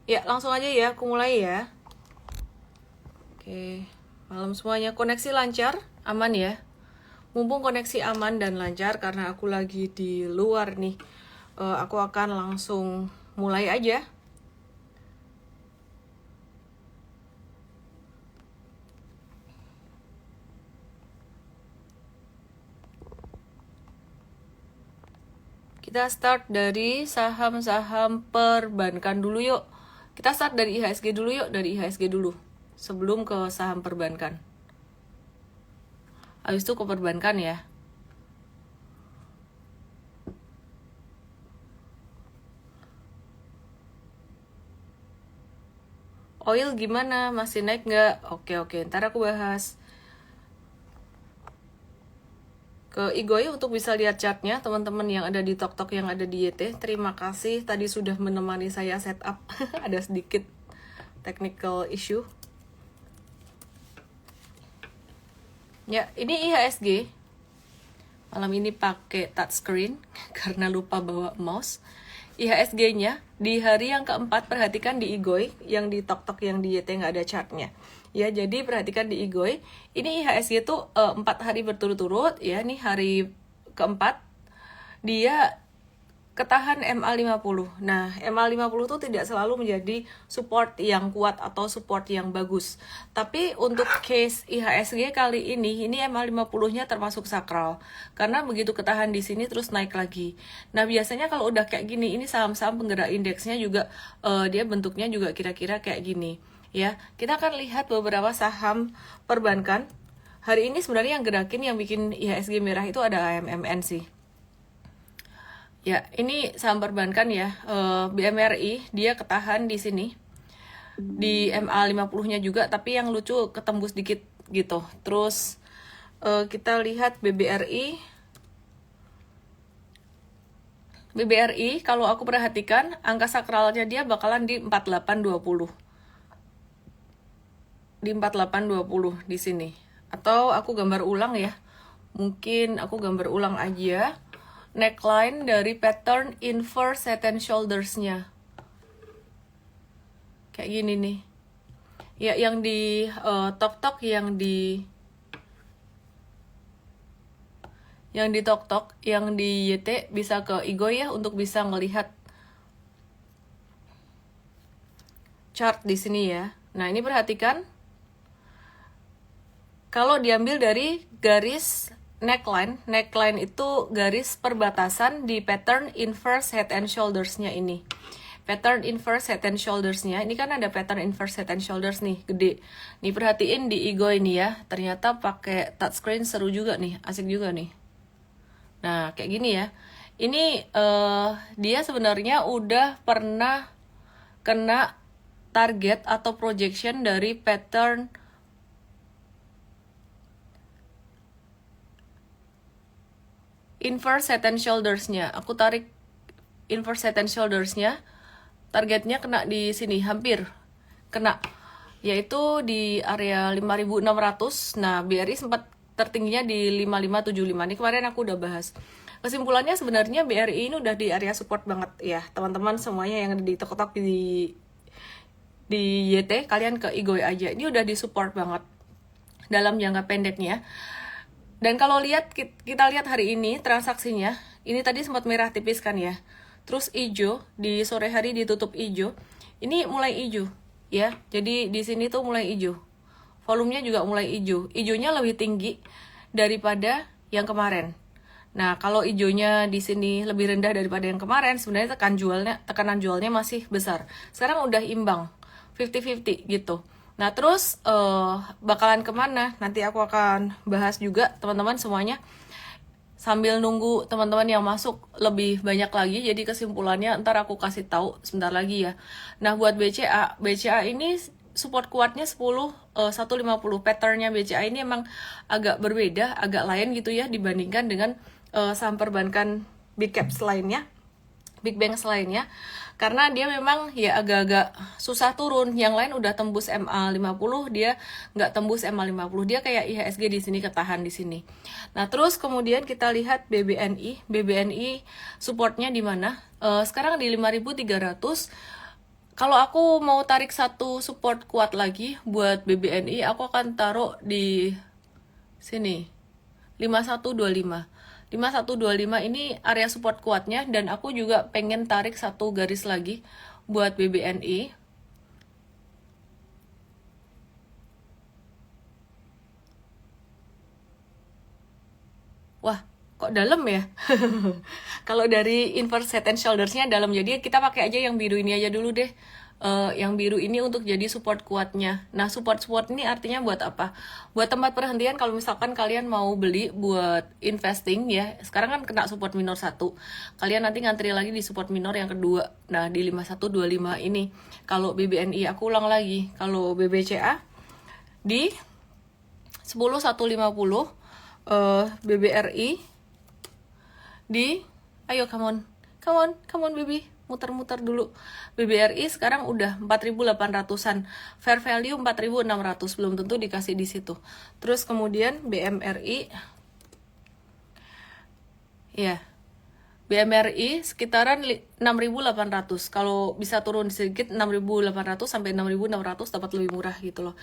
Ya, langsung aja ya, aku mulai ya. Oke, malam semuanya. Koneksi lancar, aman ya. Mumpung koneksi aman dan lancar karena aku lagi di luar nih. Aku akan langsung mulai aja. Kita start dari saham-saham perbankan dulu yuk. Kita start dari IHSG dulu yuk, dari IHSG dulu. Sebelum ke saham perbankan. Habis itu ke perbankan ya. Oil gimana? Masih naik nggak? Oke, ntar aku bahas. Ke Igoy untuk bisa lihat chartnya, teman-teman yang ada di TokTok, yang ada di YT. Terima kasih tadi sudah menemani saya setup. Ada sedikit technical issue. Ya, ini IHSG. Malam ini pakai touchscreen karena lupa bawa mouse. IHSG-nya di hari yang keempat, perhatikan di Igoy, yang di TokTok, yang di YT nggak ada chartnya. Ya, jadi perhatikan di Igoy. Ini IHSG itu 4 hari berturut-turut ya. Ini hari keempat dia ketahan MA50. Nah, MA50 itu tidak selalu menjadi support yang kuat atau support yang bagus. Tapi untuk case IHSG kali ini MA50-nya termasuk sakral. Karena begitu ketahan di sini terus naik lagi. Nah, biasanya kalau udah kayak gini, ini saham-saham penggerak indeksnya juga dia bentuknya juga kira-kira kayak gini. Ya, kita akan lihat beberapa saham perbankan. Hari ini sebenarnya yang gerakin, yang bikin IHSG merah itu ada AMMN sih. Ya, ini saham perbankan ya, BMRI, dia ketahan di sini. Di MA50-nya juga, tapi yang lucu ketembus dikit gitu. Terus kita lihat BBRI. BBRI, kalau aku perhatikan, angka sakralnya dia bakalan di 4820. Di 4820 di sini. Atau aku gambar ulang ya. Mungkin aku gambar ulang aja. Neckline dari pattern inverse head and shoulders-nya. Kayak gini nih. Ya, yang di TokTok, yang di TokTok, yang di YT bisa ke Igoy ya untuk bisa ngelihat chart di sini ya. Nah, ini perhatikan. Kalau diambil dari garis neckline itu garis perbatasan di pattern inverse head and shoulders-nya ini. Pattern inverse head and shoulders-nya, ini kan ada pattern inverse head and shoulders nih, gede. Nih perhatiin di Igoy nih ya, ternyata pakai touchscreen seru juga nih, asik juga nih. Nah, kayak gini ya. Ini dia sebenarnya udah pernah kena target atau projection dari pattern inverse head and shoulders-nya. Aku tarik inverse head and shoulders-nya. Targetnya kena di sini, hampir kena. Yaitu di area 5.600. Nah, BRI sempat tertingginya di 5.575. Ini kemarin aku udah bahas. Kesimpulannya sebenarnya BRI ini udah di area support banget ya. Teman-teman semuanya yang di TokTok, di YT, kalian ke Igoy aja. Ini udah di support banget dalam jangka pendeknya. Dan kalau kita lihat hari ini transaksinya, ini tadi sempat merah tipis kan ya. Terus hijau, di sore hari ditutup hijau. Ini mulai hijau ya. Jadi di sini tuh mulai hijau. Volumenya juga mulai hijau. Hijaunya lebih tinggi daripada yang kemarin. Nah, kalau hijaunya di sini lebih rendah daripada yang kemarin, sebenarnya tekanan jualnya masih besar. Sekarang udah imbang, 50-50 gitu. Nah, terus bakalan kemana? Nanti aku akan bahas juga, teman-teman semuanya. Sambil nunggu teman-teman yang masuk lebih banyak lagi, jadi kesimpulannya ntar aku kasih tahu sebentar lagi ya. Nah, buat BCA ini support kuatnya 150. Patternnya BCA ini emang agak berbeda, agak lain gitu ya dibandingkan dengan saham perbankan big caps lainnya, big banks lainnya. Karena dia memang ya agak-agak susah turun. Yang lain udah tembus MA50, dia nggak tembus MA50. Dia kayak IHSG di sini, ketahan di sini. Nah, terus kemudian kita lihat BBNI supportnya di mana? Sekarang di 5.300. Kalau aku mau tarik satu support kuat lagi buat BBNI, aku akan taruh di sini 5125. 5125 ini area support kuatnya, dan aku juga pengen tarik satu garis lagi buat BBNI. Wah, kok dalam ya? Kalau dari inverse head and shoulders-nya dalam, jadi kita pakai aja yang biru ini aja dulu deh. Yang biru ini untuk jadi support kuatnya. Nah, support ini artinya buat apa? Buat tempat perhentian kalau misalkan kalian mau beli buat investing ya. Sekarang kan kena support minor 1. Kalian nanti ngantri lagi di support minor yang kedua. Nah, di 5125 ini. Kalau BBNI aku ulang lagi. Kalau BBCA di 10150, BBRI di, ayo come on baby, muter-muter dulu. BBRI sekarang udah 4.800-an, fair value 4.600, belum tentu dikasih di situ. Terus kemudian BMRI, ya, BMRI sekitaran 6.800. Kalau bisa turun sedikit 6.800 sampai 6.600 dapat lebih murah gitu loh.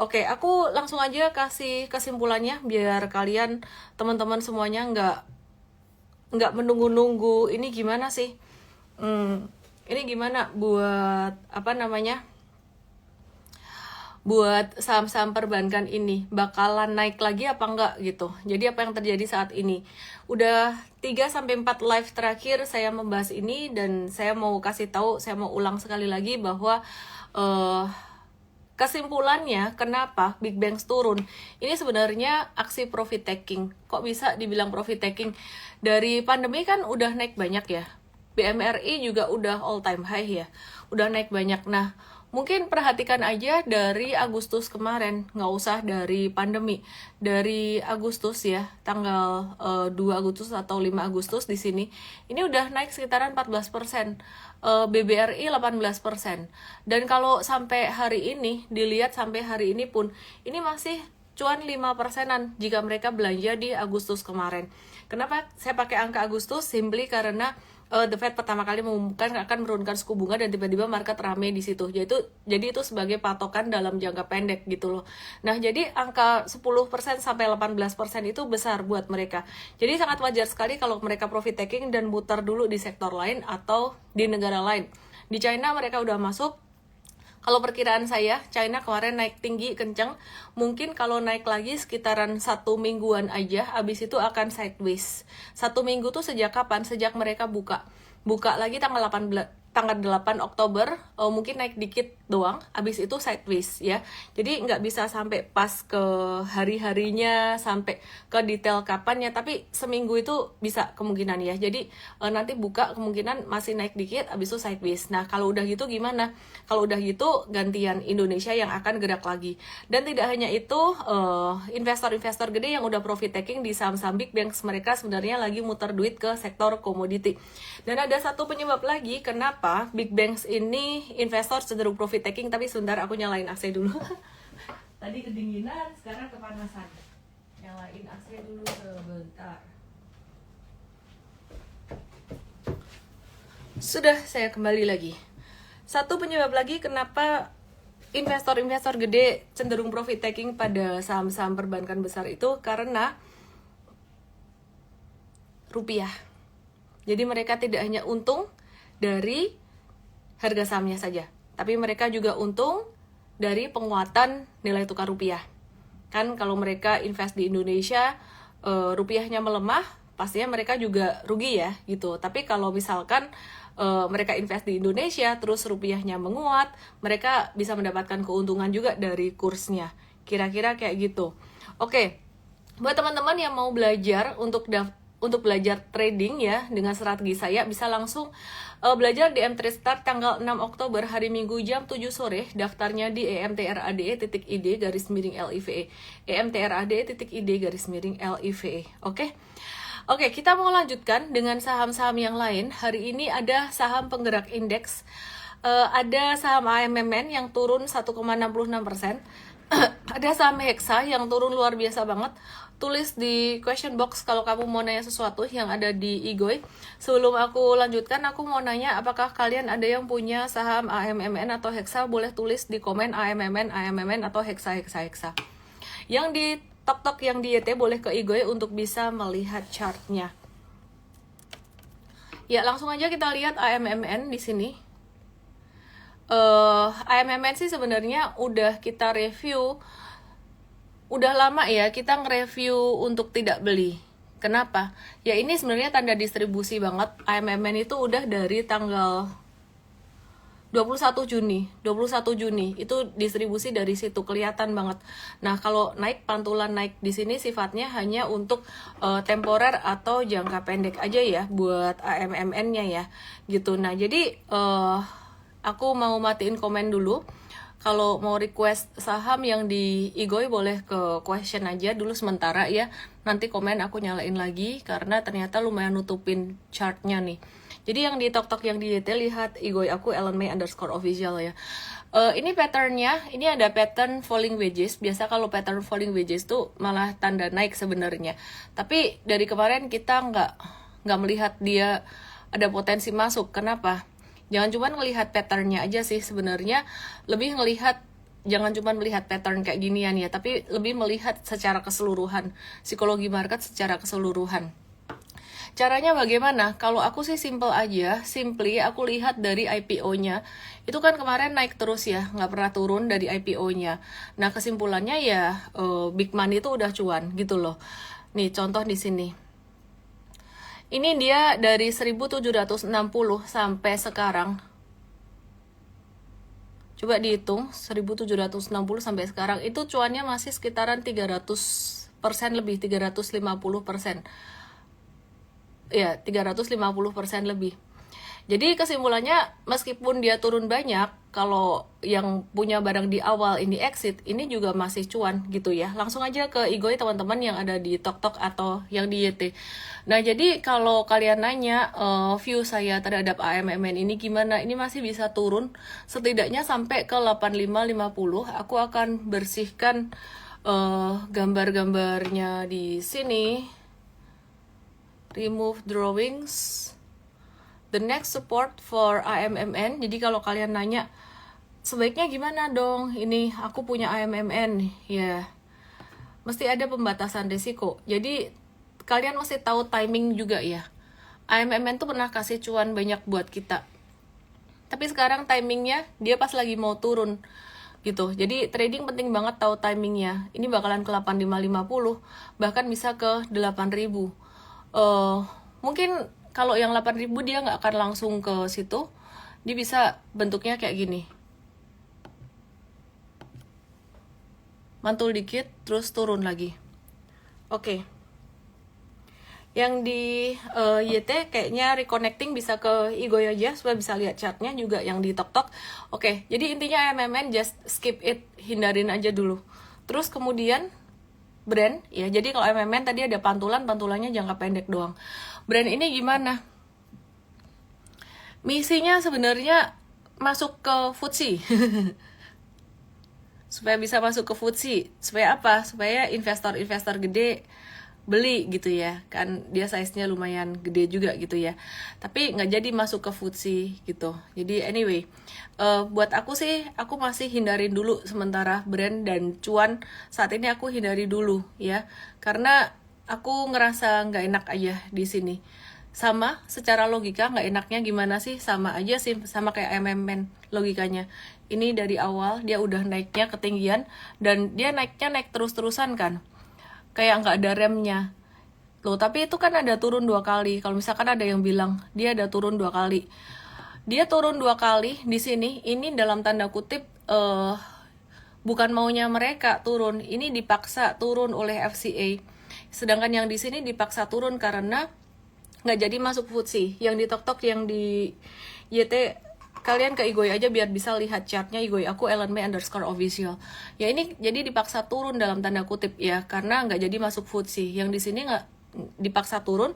Oke, aku langsung aja kasih kesimpulannya biar kalian teman-teman semuanya nggak menunggu-nunggu ini gimana sih. Ini gimana buat apa namanya? Buat saham-saham perbankan ini bakalan naik lagi apa enggak gitu. Jadi apa yang terjadi saat ini? Udah 3-4 live terakhir saya membahas ini, dan saya mau kasih tahu, saya mau ulang sekali lagi bahwa kesimpulannya kenapa Big Banks turun ini sebenarnya aksi profit taking. Kok bisa dibilang profit taking? Dari pandemi kan udah naik banyak ya. BMRI juga udah all time high ya. Udah naik banyak. Nah, mungkin perhatikan aja dari Agustus kemarin, nggak usah dari pandemi. Dari Agustus ya, tanggal 2 Agustus atau 5 Agustus di sini, ini udah naik sekitaran 14%. BBRI 18%. Dan kalau sampai hari ini, dilihat sampai hari ini pun, ini masih cuan 5%-an jika mereka belanja di Agustus kemarin. Kenapa saya pakai angka Agustus? Simply karena The Fed pertama kali mengumumkan akan menurunkan suku bunga, dan tiba-tiba market rame di situ. Jadi itu sebagai patokan dalam jangka pendek gitu loh. Nah, jadi angka 10% sampai 18% itu besar buat mereka. Jadi sangat wajar sekali kalau mereka profit taking dan muter dulu di sektor lain atau di negara lain. Di China mereka udah masuk. Kalau perkiraan saya, China kemarin naik tinggi, kenceng. Mungkin kalau naik lagi sekitaran 1 mingguan aja, abis itu akan sideways. 1 minggu tuh sejak kapan? Sejak mereka buka lagi tanggal 8 Oktober, mungkin naik dikit doang, abis itu sideways ya. Jadi nggak bisa sampai pas ke hari-harinya, sampai ke detail kapannya, tapi seminggu itu bisa kemungkinan ya. Jadi nanti buka kemungkinan masih naik dikit, abis itu sideways. Nah, kalau udah gitu gimana? Kalau udah gitu gantian Indonesia yang akan gerak lagi. Dan tidak hanya itu, investor-investor gede yang udah profit taking di saham-saham Big Banks, mereka sebenarnya lagi muter duit ke sektor komoditi. Dan ada satu penyebab lagi kenapa Big Banks ini investor cenderung profit taking. Tapi sebentar, aku nyalain AC dulu. Tadi kedinginan, sekarang kepanasan. Nyalain AC dulu sebentar. Sudah, saya kembali lagi. Satu penyebab lagi kenapa investor-investor gede cenderung profit taking pada saham-saham perbankan besar itu karena rupiah. Jadi mereka tidak hanya untung dari harga sahamnya saja, tapi mereka juga untung dari penguatan nilai tukar rupiah. Kan kalau mereka invest di Indonesia, rupiahnya melemah, pastinya mereka juga rugi ya gitu. Tapi kalau misalkan mereka invest di Indonesia, terus rupiahnya menguat, mereka bisa mendapatkan keuntungan juga dari kursnya. Kira-kira kayak gitu. Oke, buat teman-teman yang mau belajar untuk belajar trading ya dengan strategi saya, bisa langsung belajar di M-Trade Start tanggal 6 Oktober hari Minggu jam 7 sore. Daftarnya di emtrade.id/live. emtrade.id/live. Oke, kita mau lanjutkan dengan saham-saham yang lain. Hari ini ada saham penggerak indeks. Ada saham AMMN yang turun 1,66%. ada saham Hexa yang turun luar biasa banget. Tulis di question box kalau kamu mau nanya sesuatu yang ada di Igoy. Sebelum aku lanjutkan, aku mau nanya apakah kalian ada yang punya saham AMMN atau Hexa? Boleh tulis di komen AMMN atau Hexa. Yang di tok yang di YT boleh ke Igoy untuk bisa melihat chartnya. Ya, langsung aja kita lihat AMMN di sini. AMMN sih sebenarnya udah kita review. Udah lama ya kita nge-review untuk tidak beli. Kenapa? Ya ini sebenarnya tanda distribusi banget. AMMN itu udah dari tanggal 21 Juni itu distribusi dari situ, kelihatan banget. Nah, kalau naik pantulan naik di sini sifatnya hanya untuk temporer atau jangka pendek aja ya buat AMMN-nya ya. Gitu. Nah, jadi aku mau matiin komen dulu. Kalau mau request saham yang di Igoy boleh ke question aja dulu sementara ya. Nanti komen aku nyalain lagi karena ternyata lumayan nutupin chartnya nih. Jadi yang di tok yang di YT lihat Igoy aku @ellenmay_official ya. Ini patternnya, ini ada pattern falling wedges. Biasa kalau pattern falling wedges tuh malah tanda naik sebenarnya. Tapi dari kemarin kita nggak melihat dia ada potensi masuk. Kenapa? Jangan cuma ngelihat patternnya aja sih sebenarnya, lebih ngelihat, jangan cuma melihat pattern kayak ginian ya, tapi lebih melihat secara keseluruhan, psikologi market secara keseluruhan. Caranya bagaimana? Kalau aku sih simple aja, simply aku lihat dari IPO-nya. Itu kan kemarin naik terus ya, nggak pernah turun dari IPO-nya. Nah kesimpulannya ya big money itu udah cuan gitu loh. Nih contoh di sini. Ini dia dari 1760 sampai sekarang. Coba dihitung, 1760 sampai sekarang. Itu cuannya masih sekitaran 300% lebih, 350%. Ya, 350% lebih. Jadi kesimpulannya, meskipun dia turun banyak, kalau yang punya barang di awal ini exit, ini juga masih cuan gitu ya. Langsung aja ke Igoy teman-teman yang ada di tok atau yang di YT. Nah jadi kalau kalian nanya view saya terhadap AMMN ini gimana, ini masih bisa turun setidaknya sampai ke 8550. Aku akan bersihkan gambar-gambarnya di sini. Remove drawings. The next support for AMMN. Jadi kalau kalian nanya sebaiknya gimana dong, ini aku punya AMMN ya, mesti ada pembatasan risiko. Jadi kalian mesti tahu timing juga ya. AMMN tuh pernah kasih cuan banyak buat kita, tapi sekarang timingnya dia pas lagi mau turun gitu. Jadi trading penting banget tahu timingnya. Ini bakalan ke 8550, bahkan bisa ke 8000. Mungkin kalau yang 8000 dia nggak akan langsung ke situ, dia bisa bentuknya kayak gini, mantul dikit terus turun lagi. Oke. Yang di YT kayaknya reconnecting bisa ke Igoy aja supaya bisa lihat chartnya juga yang di tok. Oke, jadi intinya MMN just skip it, hindarin aja dulu. Terus kemudian brand ya, jadi kalau MMN tadi ada pantulannya jangka pendek doang. Brand ini gimana? Misinya sebenarnya masuk ke FTSE. Supaya bisa masuk ke FTSE. Supaya apa? Supaya investor-investor gede beli gitu ya. Kan dia size-nya lumayan gede juga gitu ya. Tapi nggak jadi masuk ke FTSE gitu. Jadi anyway, buat aku sih, aku masih hindarin dulu sementara brand dan cuan. Saat ini aku hindari dulu ya. Karena aku ngerasa nggak enak aja di sini. Sama, secara logika nggak enaknya gimana sih? Sama aja sih, sama kayak MMN logikanya. Ini dari awal dia udah naiknya ketinggian dan dia naiknya naik terus-terusan kan. Kayak nggak ada remnya. Loh, tapi itu kan ada turun 2 kali. Kalau misalkan ada yang bilang dia ada turun 2 kali. Dia turun 2 kali di sini, ini dalam tanda kutip bukan maunya mereka turun. Ini dipaksa turun oleh FCA. Sedangkan yang di sini dipaksa turun karena nggak jadi masuk FTSE. Yang di tok yang di YT kalian ke Igoy aja biar bisa lihat chartnya Igoy aku @ellenmay_official. Ya ini jadi dipaksa turun dalam tanda kutip ya, karena nggak jadi masuk FTSE. Yang di sini nggak dipaksa turun,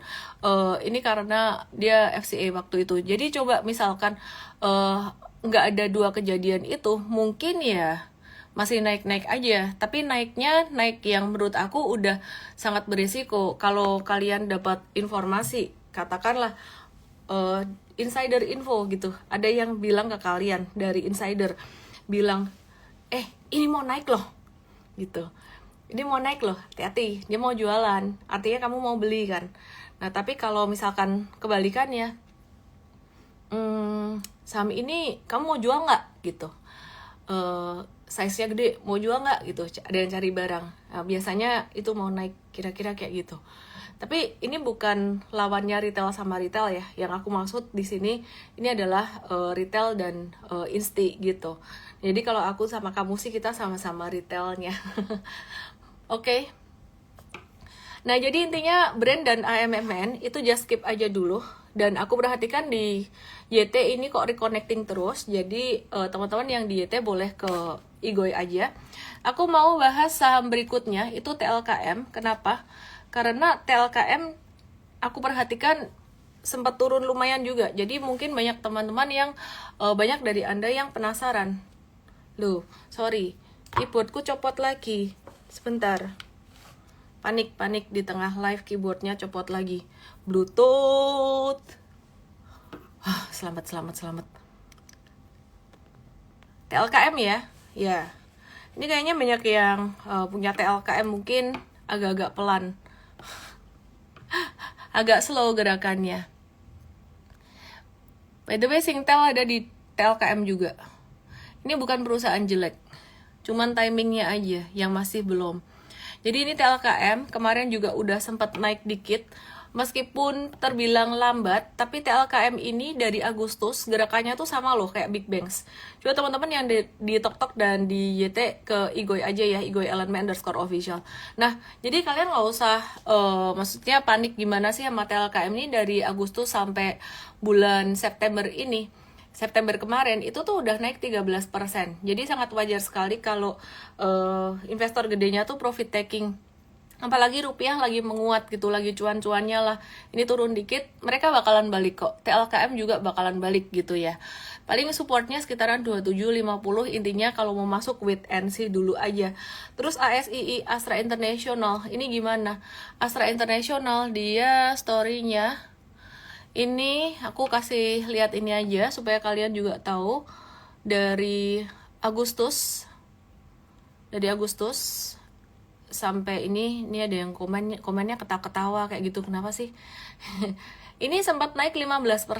ini karena dia FCA waktu itu. Jadi coba misalkan nggak ada 2 kejadian itu, mungkin ya masih naik-naik aja, tapi naiknya naik yang menurut aku udah sangat berisiko. Kalau kalian dapat informasi, katakanlah insider info gitu, ada yang bilang ke kalian dari insider, bilang, ini mau naik loh, gitu. Ini mau naik loh, hati-hati, dia mau jualan, artinya kamu mau beli kan. Nah, tapi kalau misalkan kebalikannya, saham ini kamu mau jual nggak gitu, size-nya gede, mau jual nggak gitu, ada yang cari barang. Nah, biasanya itu mau naik, kira-kira kayak gitu. Tapi ini bukan lawannya retail sama retail ya. Yang aku maksud di sini ini adalah retail dan insti gitu. Jadi kalau aku sama kamu sih kita sama-sama retailnya. Oke. Nah, jadi intinya brand dan AMMN itu just skip aja dulu. Dan aku perhatikan di YT ini kok reconnecting terus. Jadi teman-teman yang di YT boleh ke Igoy aja. Aku mau bahas saham berikutnya, itu TLKM. Kenapa? Karena TLKM aku perhatikan sempat turun lumayan juga. Jadi mungkin banyak teman-teman yang banyak dari Anda yang penasaran. Loh, sorry, keyboardku copot lagi. Sebentar. Panik di tengah live, keyboardnya copot lagi. Bluetooth. Selamat. TLKM ya? Ya. Ini kayaknya banyak yang punya TLKM mungkin agak-agak pelan. Agak slow gerakannya. By the way, Singtel ada di TLKM juga. Ini bukan perusahaan jelek, cuman timingnya aja yang masih belum. Jadi ini TLKM kemarin juga udah sempat naik dikit, meskipun terbilang lambat, tapi TLKM ini dari Agustus gerakannya tuh sama loh kayak Big Bangs. Coba teman-teman yang di TokTok dan di YT ke Igoy aja ya, Igoy_official. Nah, jadi kalian nggak usah maksudnya panik gimana sih sama TLKM ini dari Agustus sampai bulan September ini. September kemarin itu tuh udah naik 13%. Jadi sangat wajar sekali kalau investor gedenya tuh profit taking. Apalagi rupiah lagi menguat gitu, lagi cuan-cuannya lah. Ini turun dikit, mereka bakalan balik kok. TLKM juga bakalan balik gitu ya. Paling supportnya sekitaran 27.50. Intinya kalau mau masuk wait and see dulu aja. Terus ASII, Astra International, ini gimana? Astra International dia story-nya, ini aku kasih lihat ini aja supaya kalian juga tahu. Dari Agustus sampai ini ada yang komennya ketawa-ketawa kayak gitu, kenapa sih? Ini sempat naik 15%.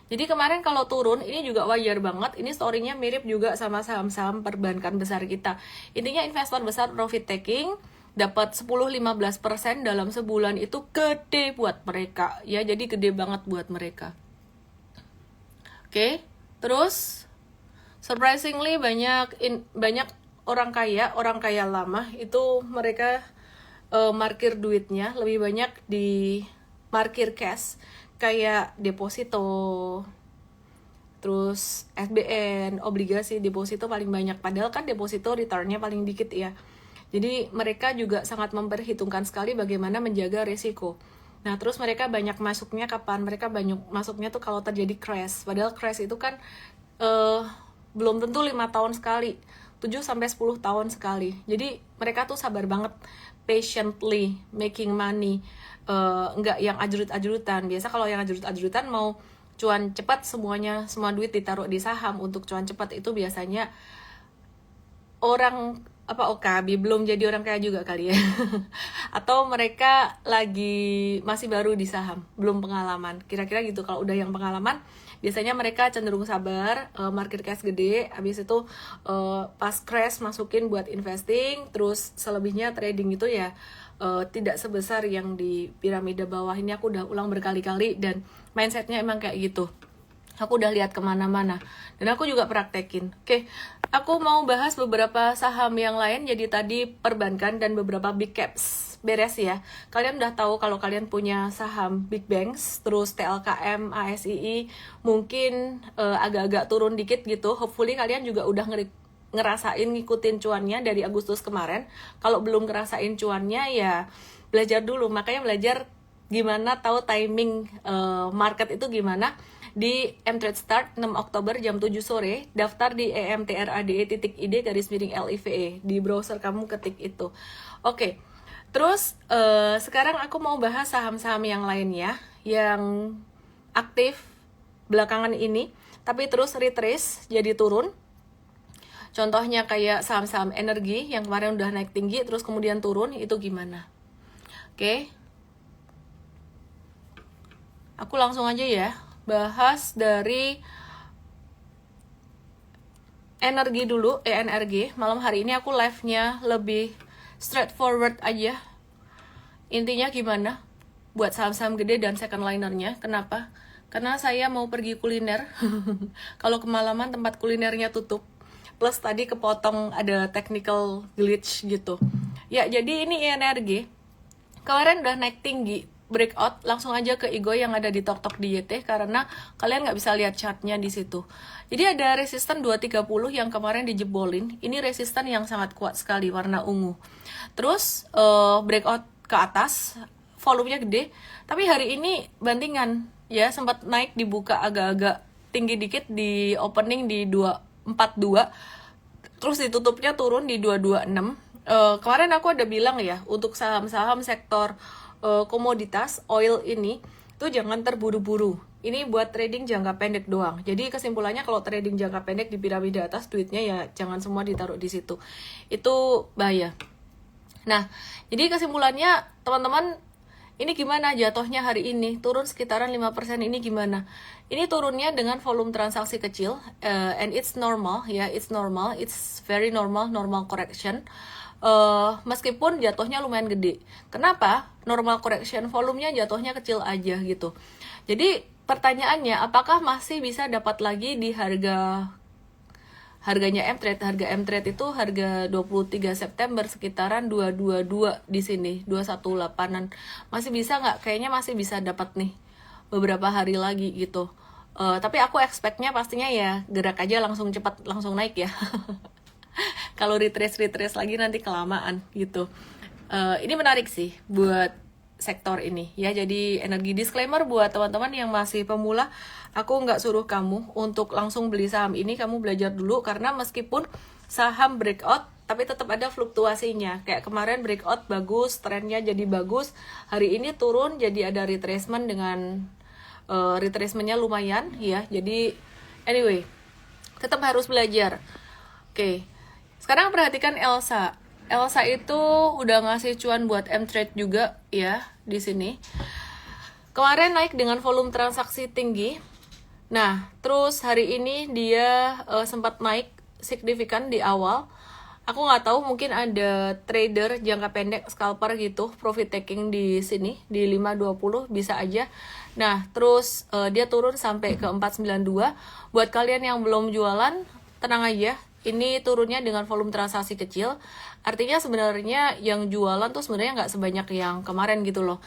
Jadi kemarin kalau turun ini juga wajar banget. Ini story-nya mirip juga sama saham-saham perbankan besar kita. Intinya investor besar profit taking, dapat 10-15% dalam sebulan, itu gede buat mereka ya, jadi gede banget buat mereka. Oke, terus surprisingly banyak orang kaya lama itu mereka markir duitnya lebih banyak di markir cash, kayak deposito, terus SBN, obligasi. Deposito paling banyak, padahal kan deposito returnnya paling dikit ya. Jadi mereka juga sangat memperhitungkan sekali bagaimana menjaga risiko. Nah, terus mereka banyak masuknya kapan? Mereka banyak masuknya tuh kalau terjadi crash. Padahal crash itu kan belum tentu 5 tahun sekali, 7-10 tahun sekali. Jadi mereka tuh sabar banget, patiently making money. Nggak yang ajrut-ajrutan. Biasa kalau yang ajrut-ajrutan mau cuan cepat, semua duit ditaruh di saham untuk cuan cepat, itu biasanya orang OKB belum jadi orang kaya juga kali ya. Atau mereka masih baru di saham, belum pengalaman, kira-kira gitu. Kalau udah yang pengalaman biasanya mereka cenderung sabar, market cash gede, habis itu pas crash masukin buat investing, terus selebihnya trading itu ya tidak sebesar yang di piramida bawah. Ini aku udah ulang berkali-kali dan mindsetnya emang kayak gitu. Aku udah lihat kemana-mana dan aku juga praktekin. Oke, aku mau bahas beberapa saham yang lain. Jadi tadi perbankan dan beberapa big caps beres ya. Kalian udah tahu kalau kalian punya saham big banks, terus TLKM, ASII mungkin agak-agak turun dikit gitu. Hopefully kalian juga udah ngerasain ngikutin cuannya dari Agustus kemarin. Kalau belum ngerasain cuannya ya belajar dulu. Makanya belajar gimana tahu timing market itu gimana. di mTrade Start 6 Oktober jam 7 sore. Daftar di emtrade.id garis miring LIVE. Di browser kamu ketik itu. Oke. Terus sekarang aku mau bahas saham-saham yang lainnya yang aktif belakangan ini tapi terus retrace jadi turun. Contohnya kayak saham-saham energi yang kemarin udah naik tinggi terus kemudian turun, itu gimana? Oke. Aku langsung aja ya bahas dari energi dulu, ENRG. Malam hari ini aku live-nya lebih straightforward aja. Intinya gimana? Buat saham-saham gede dan second linernya. Kenapa? Karena saya mau pergi kuliner. Kalau kemalaman tempat kulinernya tutup. Plus tadi kepotong ada technical glitch gitu. Ya, jadi ini ENRG. Kemarin udah naik tinggi, breakout, langsung aja ke IGO yang ada di Tok di YT karena kalian nggak bisa lihat chartnya di situ. Jadi ada resisten 230 yang kemarin dijebolin. Ini resisten yang sangat kuat sekali, warna ungu. Terus breakout ke atas, volumenya gede. Tapi hari ini bantingan, ya sempat naik dibuka agak-agak tinggi dikit di opening di 242. Terus ditutupnya turun di 226. Kemarin aku ada bilang ya, untuk saham-saham sektor komoditas oil ini tuh jangan terburu-buru. Ini buat trading jangka pendek doang. Jadi kesimpulannya kalau trading jangka pendek di piramida atas, duitnya ya jangan semua ditaruh di situ. Itu bahaya. Nah, jadi kesimpulannya teman-teman, ini gimana jatuhnya hari ini? Turun sekitaran 5% ini gimana? Ini turunnya dengan volume transaksi kecil, and it's normal, ya, it's normal, it's very normal correction. Meskipun jatuhnya lumayan gede. Kenapa? Normal correction, volumenya jatuhnya kecil aja gitu. Jadi pertanyaannya, apakah masih bisa dapat lagi di harganya mTrade? Harga mTrade itu harga 23 September sekitaran 222 di sini, 218-an. Masih bisa nggak? Kayaknya masih bisa dapat nih beberapa hari lagi gitu. Tapi aku expect-nya pastinya ya gerak aja langsung cepat, langsung naik ya. Kalau retrace lagi nanti kelamaan gitu. Ini menarik sih buat sektor ini ya. Jadi energi, disclaimer buat teman-teman yang masih pemula, aku nggak suruh kamu untuk langsung beli saham ini. Kamu belajar dulu karena meskipun saham breakout tapi tetap ada fluktuasinya. Kayak kemarin breakout bagus, trennya jadi bagus. Hari ini turun jadi ada retracement dengan retracementnya lumayan ya. Jadi anyway, tetap harus belajar. Oke. Sekarang perhatikan Elsa. Elsa itu udah ngasih cuan buat mTrade juga ya di sini. Kemarin naik dengan volume transaksi tinggi. Nah, terus hari ini dia sempat naik signifikan di awal. Aku nggak tahu, mungkin ada trader jangka pendek scalper gitu, profit taking di sini di 520 bisa aja. Nah, terus dia turun sampai ke 492. Buat kalian yang belum jualan, tenang aja. Ini turunnya dengan volume transaksi kecil. Artinya sebenarnya yang jualan tuh sebenarnya nggak sebanyak yang kemarin gitu loh.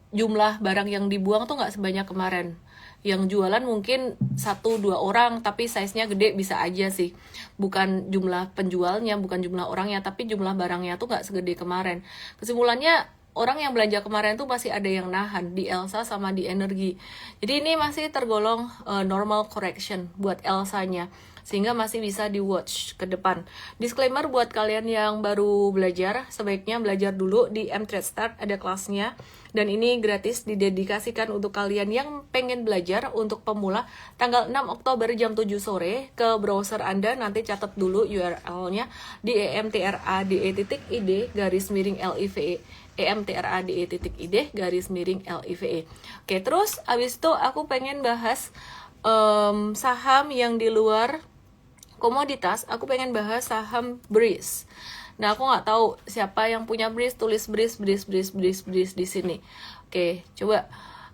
Jumlah barang yang dibuang tuh nggak sebanyak kemarin. Yang jualan mungkin 1-2 orang, tapi size-nya gede bisa aja sih. Bukan jumlah penjualnya, bukan jumlah orangnya, tapi jumlah barangnya tuh nggak segede kemarin. Kesimpulannya, orang yang belanja kemarin tuh masih ada yang nahan di Elsa sama di energi. Jadi ini masih tergolong normal correction buat Elsanya, sehingga masih bisa di watch ke depan. Disclaimer buat kalian yang baru belajar, sebaiknya belajar dulu di mTrade Start, ada kelasnya. Dan ini gratis, didedikasikan untuk kalian yang pengen belajar untuk pemula. Tanggal 6 Oktober jam 7 sore ke browser Anda, nanti catat dulu URL-nya di emtrade.id garis miring LIVE. emtrade.id garis miring LIVE. Oke, terus abis itu aku pengen bahas saham yang di luar komoditas. Aku pengen bahas saham Breeze. Nah, aku nggak tahu siapa yang punya Breeze, tulis Breeze di sini. Oke, coba.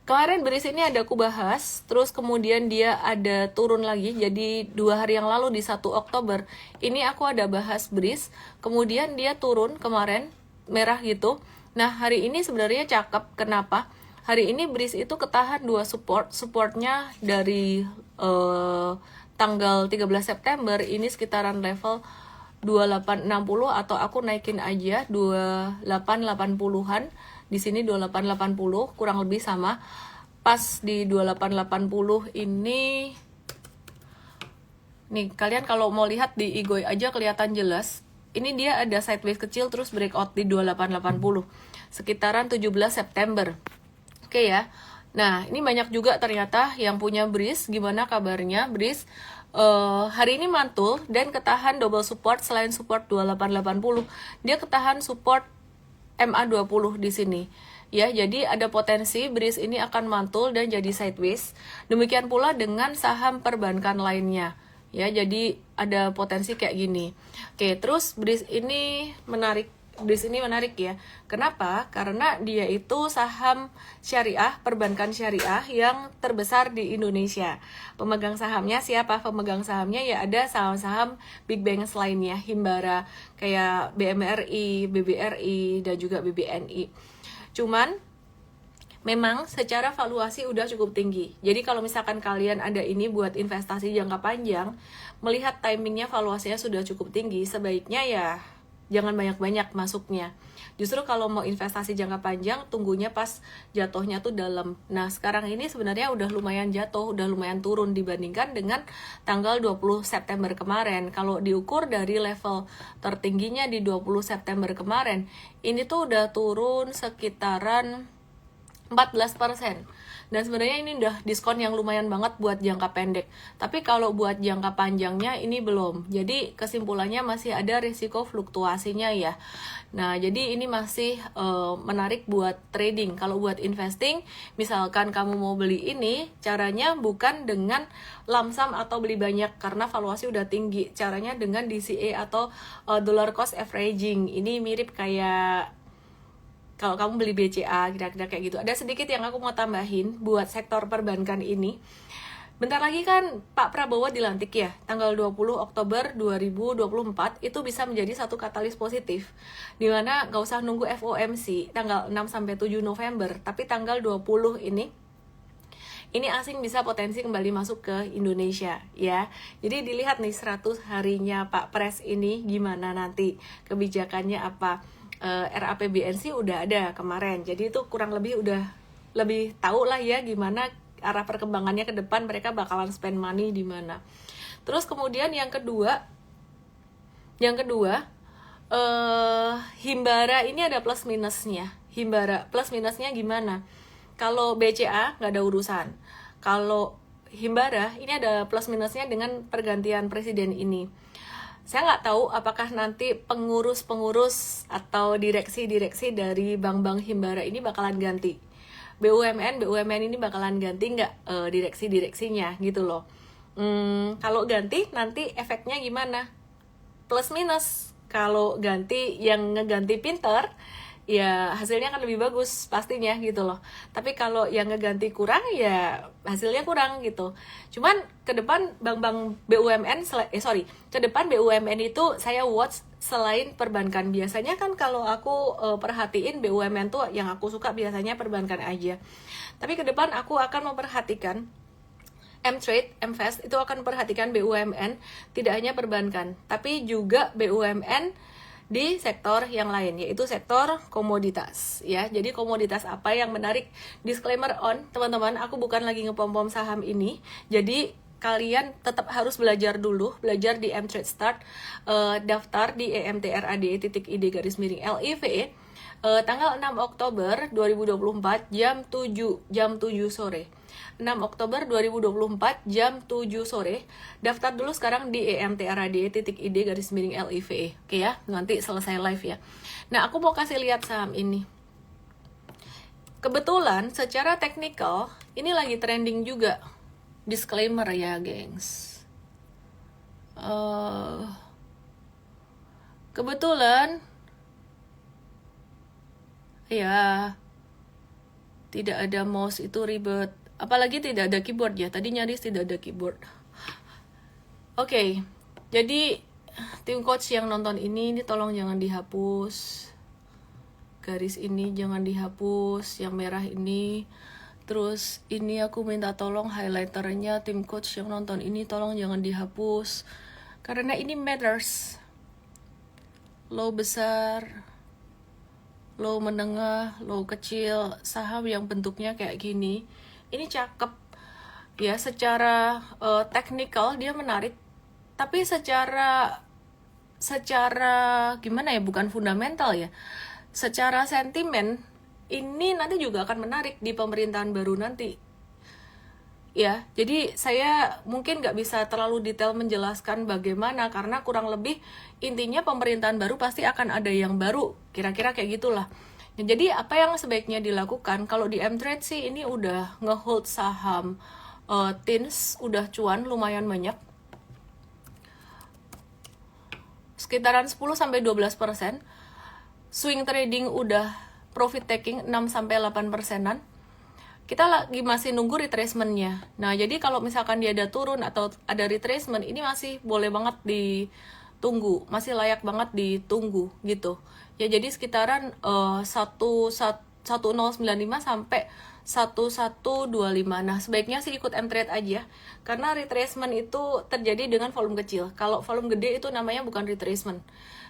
Kemarin Breeze ini ada aku bahas, terus kemudian dia ada turun lagi, jadi 2 hari yang lalu di 1 Oktober, ini aku ada bahas Breeze, kemudian dia turun kemarin, merah gitu. Nah, hari ini sebenarnya cakep, kenapa? Hari ini Breeze itu ketahan 2 supportnya dari tanggal 13 September, ini sekitaran level 2860 atau aku naikin aja 2880-an. Di sini 2880 kurang lebih sama. pas di 2880 ini. Nih, kalian kalau mau lihat di Igoi aja kelihatan jelas. Ini dia ada sideways kecil terus breakout di 2880 sekitaran 17 September. Oke ya. Nah, ini banyak juga ternyata yang punya Breeze. Gimana kabarnya Breeze? Hari ini mantul dan ketahan double support selain support 2880. Dia ketahan support MA20 di sini. Ya, jadi ada potensi Breeze ini akan mantul dan jadi sideways. Demikian pula dengan saham perbankan lainnya. Ya, jadi ada potensi kayak gini. Oke, terus Breeze ini menarik ya. Kenapa? Karena dia itu saham syariah, perbankan syariah yang terbesar di Indonesia. Pemegang sahamnya siapa? Pemegang sahamnya ya ada saham-saham big banks lainnya, Himbara, kayak BMRI, BBRI, dan juga BBNI. Cuman memang secara valuasi udah cukup tinggi. Jadi kalau misalkan kalian ada ini buat investasi jangka panjang, melihat timingnya valuasinya sudah cukup tinggi, sebaiknya ya jangan banyak-banyak masuknya. Justru kalau mau investasi jangka panjang, tunggunya pas jatuhnya tuh dalam. Nah, sekarang ini sebenarnya udah lumayan jatuh, udah lumayan turun dibandingkan dengan tanggal 20 September kemarin. Kalau diukur dari level tertingginya di 20 September kemarin, ini tuh udah turun sekitaran 14%. Dan sebenarnya ini udah diskon yang lumayan banget buat jangka pendek. Tapi kalau buat jangka panjangnya ini belum. Jadi kesimpulannya masih ada risiko fluktuasinya ya. Nah, jadi ini masih menarik buat trading. Kalau buat investing, misalkan kamu mau beli ini, caranya bukan dengan lump sum atau beli banyak karena valuasi udah tinggi. Caranya dengan DCA atau dollar cost averaging. Ini mirip kayak kalau kamu beli BCA, kira-kira kayak gitu. Ada sedikit yang aku mau tambahin buat sektor perbankan ini. Bentar lagi kan Pak Prabowo dilantik ya, tanggal 20 Oktober 2024, itu bisa menjadi satu katalis positif. Dimana gak usah nunggu FOMC tanggal 6-7 November, tapi tanggal 20 ini asing bisa potensi kembali masuk ke Indonesia ya. Jadi dilihat nih 100 harinya Pak Pres ini gimana nanti, kebijakannya apa. RAPBN udah ada kemarin, jadi itu kurang lebih udah lebih tahu lah ya gimana arah perkembangannya ke depan, mereka bakalan spend money di mana. Terus kemudian yang kedua Himbara ini ada plus minusnya. Himbara plus minusnya gimana? Kalau BCA nggak ada urusan. Kalau Himbara ini ada plus minusnya dengan pergantian presiden ini. Saya nggak tahu apakah nanti pengurus-pengurus atau direksi-direksi dari bank-bank Himbara ini bakalan ganti. BUMN ini bakalan ganti nggak direksi-direksinya gitu loh. Kalau ganti nanti efeknya gimana? Plus minus. Kalau ganti yang ngeganti pinter, ya hasilnya akan lebih bagus pastinya gitu loh. Tapi kalau yang ngeganti kurang ya hasilnya kurang gitu. Cuman ke depan bank-bank BUMN ke depan BUMN itu saya watch selain perbankan. Biasanya kan kalau aku perhatiin BUMN tuh yang aku suka biasanya perbankan aja. Tapi ke depan aku akan memperhatikan M-Trade, M-Fast itu akan perhatikan BUMN, tidak hanya perbankan, tapi juga BUMN di sektor yang lain, yaitu sektor komoditas ya. Jadi komoditas apa yang menarik? Disclaimer on, teman-teman, aku bukan lagi ngepom-pom saham ini. Jadi kalian tetap harus belajar dulu, belajar di M-Trade Start, daftar di emtrade.id_LIVE tanggal 6 Oktober 2024 jam 7 sore. 6 Oktober 2024 jam 7 sore. Daftar dulu sekarang di emtrade.id_LIVE. Oke ya, nanti selesai live ya. Nah, aku mau kasih lihat saham ini. Kebetulan secara teknikal ini lagi trending juga. Disclaimer ya, gengs. Kebetulan ya tidak ada mouse itu ribet. Apalagi tidak ada keyboard ya. Tadi nyaris tidak ada keyboard. Oke, jadi tim coach yang nonton ini tolong jangan dihapus. Garis ini jangan dihapus, yang merah ini. Terus ini aku minta tolong highlighternya tim coach yang nonton ini tolong jangan dihapus. Karena ini matters. Low besar, low menengah, low kecil, saham yang bentuknya kayak gini ini cakep ya, secara technical dia menarik, tapi secara gimana ya, bukan fundamental ya, secara sentimen ini nanti juga akan menarik di pemerintahan baru nanti ya. Jadi saya mungkin nggak bisa terlalu detail menjelaskan bagaimana, karena kurang lebih intinya pemerintahan baru pasti akan ada yang baru, kira-kira kayak gitulah. Nah, jadi apa yang sebaiknya dilakukan kalau di M-Trade sih, ini udah ngehold saham Tins, udah cuan lumayan banyak, sekitaran 10-12%. Swing trading udah profit taking 6-8%. Kita lagi masih nunggu retracement-nya. Nah, jadi kalau misalkan dia ada turun atau ada retracement, ini masih boleh banget ditunggu, masih layak banget ditunggu gitu. Ya, jadi sekitaran 1095 sampai 1125. Nah, sebaiknya sih ikut M-Trade aja, karena retracement itu terjadi dengan volume kecil. Kalau volume gede itu namanya bukan retracement.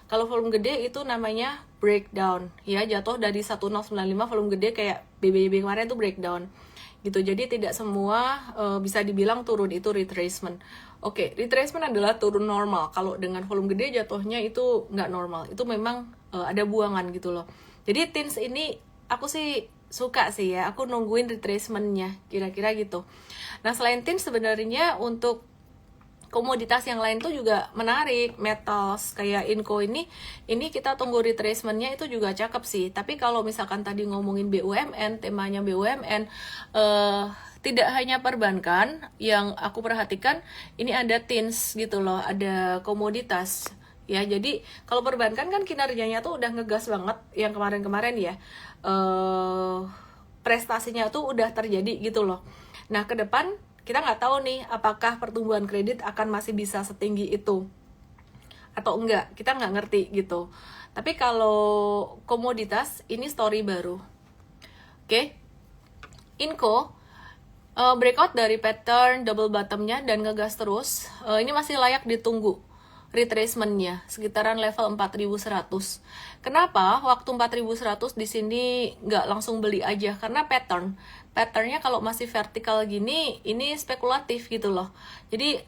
Kalau volume gede itu namanya breakdown, ya, jatuh dari 1095 volume gede kayak BBB kemarin itu breakdown gitu. Jadi tidak semua bisa dibilang turun itu retracement. Oke, retracement adalah turun normal. Kalau dengan volume gede jatuhnya itu nggak normal, itu memang ada buangan gitu loh. Jadi Tins ini aku sih suka sih ya, aku nungguin retracement-nya kira-kira gitu. Nah, selain Tins sebenarnya untuk komoditas yang lain tuh juga menarik, metals kayak Inco ini kita tunggu retracement-nya, itu juga cakep sih. Tapi kalau misalkan tadi ngomongin BUMN, temanya BUMN, tidak hanya perbankan yang aku perhatikan, ini ada Tins gitu loh, ada komoditas ya. Jadi kalau perbankan kan kinerjanya tuh udah ngegas banget yang kemarin-kemarin ya, prestasinya tuh udah terjadi gitu loh. Nah, ke depan kita nggak tahu nih apakah pertumbuhan kredit akan masih bisa setinggi itu atau enggak, kita nggak ngerti gitu. Tapi kalau komoditas ini story baru. Oke, Inco breakout dari pattern double bottomnya dan ngegas terus. Ini masih layak ditunggu retracement-nya sekitaran level 4100. Kenapa waktu 4100 di sini nggak langsung beli aja? Karena patternnya kalau masih vertikal gini, ini spekulatif gitu loh. Jadi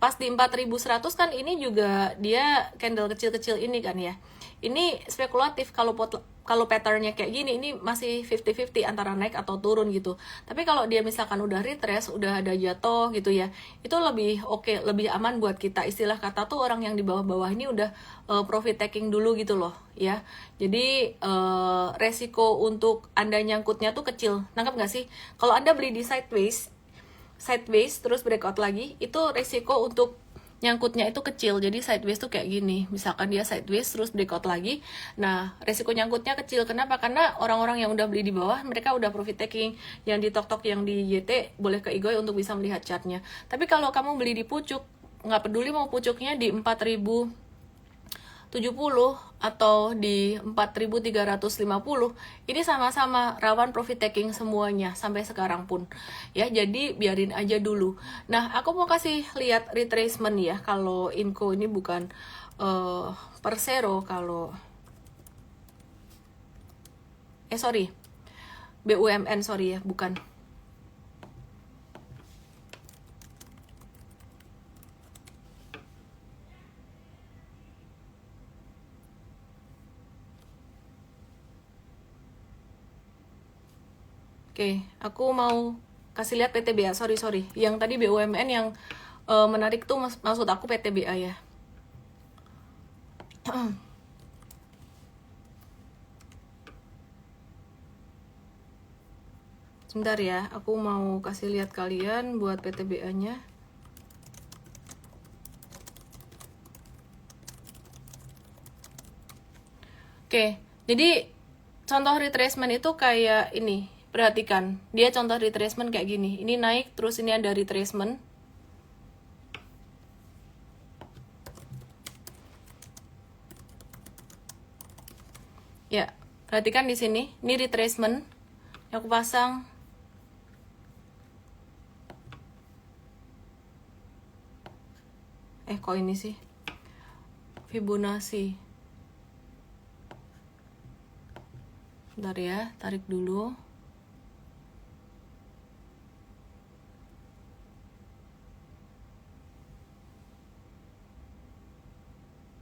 pas di 4100 kan ini juga dia candle kecil-kecil ini kan ya. Ini spekulatif. Kalau patternnya kayak gini, ini masih 50-50 antara naik atau turun gitu. Tapi kalau dia misalkan udah retrace, udah ada jatuh gitu ya, itu lebih oke, lebih aman buat kita. Istilah kata tuh orang yang di bawah-bawah ini udah profit taking dulu gitu loh ya. Jadi resiko untuk Anda nyangkutnya tuh kecil. Nangkep nggak sih? Kalau Anda beli di sideways terus breakout lagi, itu resiko untuk nyangkutnya itu kecil. Jadi sideways tuh kayak gini, misalkan dia sideways terus breakout lagi, nah resiko nyangkutnya kecil. Kenapa? Karena orang-orang yang udah beli di bawah, mereka udah profit taking. Yang di tok yang di YT boleh ke Igoy untuk bisa melihat chartnya. Tapi kalau kamu beli di pucuk, nggak peduli mau pucuknya di 4070 atau di 4350, ini sama-sama rawan profit taking semuanya sampai sekarang pun ya. Jadi biarin aja dulu. Nah, aku mau kasih lihat retracement ya. Kalau Inco ini bukan Persero, kalau sorry, BUMN, sorry ya, bukan. Oke, aku mau kasih lihat PTBA. Sorry. Yang tadi BUMN yang menarik tuh maksud aku PTBA ya. Sebentar ya, aku mau kasih lihat kalian buat PTBA-nya. Oke, jadi contoh retracement itu kayak ini. Perhatikan, dia contoh retracement kayak gini. Ini naik, terus ini ada retracement. Ya, perhatikan di sini. Ini retracement. Yang aku pasang. Kok ini sih? Fibonacci. Bentar ya, tarik dulu.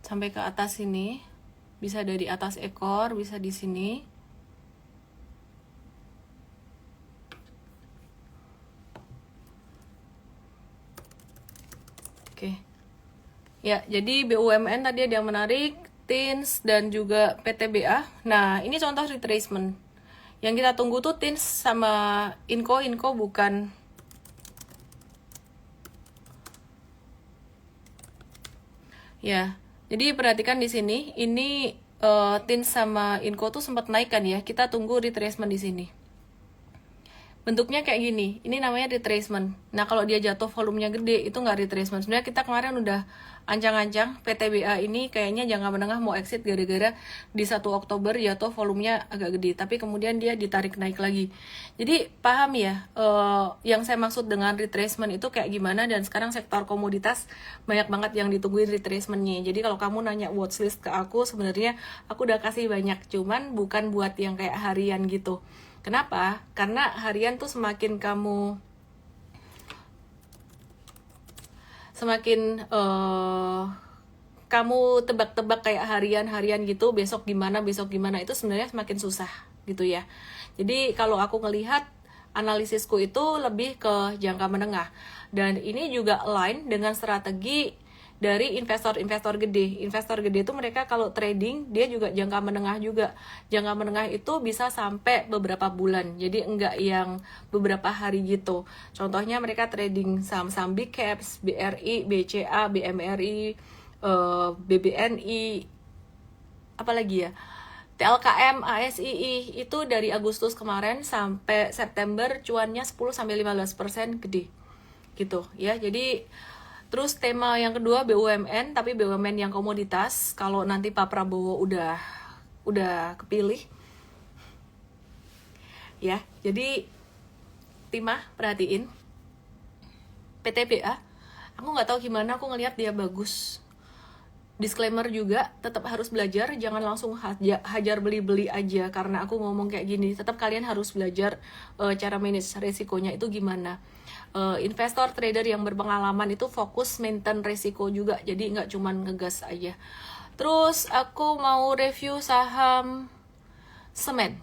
sampai ke atas sini. Bisa dari atas ekor, bisa di sini. Oke. Ya, jadi BUMN tadi ada yang menarik, TINS dan juga PTBA. Nah, ini contoh retracement. Yang kita tunggu tuh TINS sama Inco bukan. Ya, jadi perhatikan di sini, ini TINS sama Inco tuh sempat naik kan ya. Kita tunggu retracement di sini. Bentuknya kayak gini, ini namanya retracement. Nah, kalau dia jatuh volumenya gede, itu nggak retracement. Sebenarnya kita kemarin udah ancang-ancang PTBA ini kayaknya jangka menengah mau exit gara-gara di 1 Oktober jatuh volumenya agak gede, tapi kemudian dia ditarik naik lagi. Jadi paham ya, yang saya maksud dengan retracement itu kayak gimana, dan sekarang sektor komoditas banyak banget yang ditungguin retracementnya. Jadi kalau kamu nanya watchlist ke aku, sebenarnya aku udah kasih banyak, cuman bukan buat yang kayak harian gitu. Kenapa? Karena harian tuh semakin kamu kamu tebak-tebak kayak harian gitu, besok gimana itu sebenarnya semakin susah gitu ya. Jadi kalau aku ngelihat analisisku itu lebih ke jangka menengah, dan ini juga align dengan strategi dari investor-investor gede. Investor gede itu mereka kalau trading dia juga jangka menengah juga. Jangka menengah itu bisa sampai beberapa bulan. Jadi enggak yang beberapa hari gitu. Contohnya mereka trading saham-saham big caps, BRI, BCA, BMRI, BBNI, apalagi ya, TLKM, ASII, itu dari Agustus kemarin sampai September cuannya 10-15% gede gitu ya. Jadi terus tema yang kedua BUMN, tapi BUMN yang komoditas. Kalau nanti Pak Prabowo udah kepilih ya. Jadi Timah, perhatiin PTBA. Aku nggak tahu gimana, aku ngelihat dia bagus. Disclaimer juga, tetap harus belajar, jangan langsung hajar beli-beli aja karena aku ngomong kayak gini. Tetap kalian harus belajar cara manage resikonya itu gimana. Investor trader yang berpengalaman itu fokus maintain resiko juga, jadi nggak cuman ngegas aja. Terus aku mau review saham semen.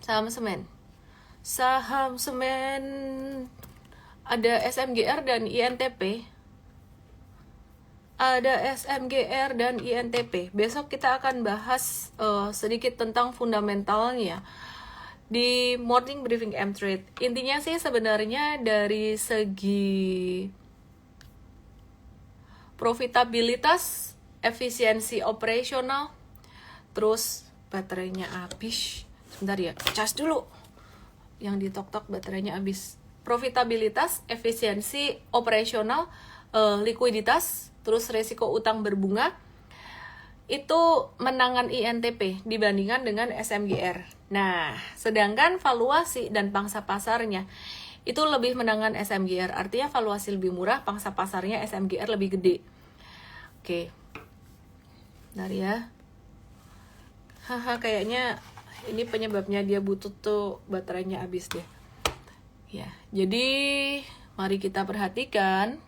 Saham semen ada SMGR dan INTP. Ada SMGR dan INTP. Besok kita akan bahas sedikit tentang fundamentalnya di morning briefing M-Trade. Intinya sih sebenarnya dari segi profitabilitas, efisiensi operasional, terus baterainya habis. Sebentar ya, cas dulu. Yang ditok-tok baterainya habis. Profitabilitas, efisiensi operasional, likuiditas, terus resiko utang berbunga, itu menangan INTP dibandingkan dengan SMGR. Nah, sedangkan valuasi dan pangsa pasarnya itu lebih menangan SMGR. Artinya valuasi lebih murah, pangsa pasarnya SMGR lebih gede. Oke. Bentar ya. Kayaknya ini penyebabnya dia butuh tuh baterainya habis deh. Ya, jadi mari kita perhatikan.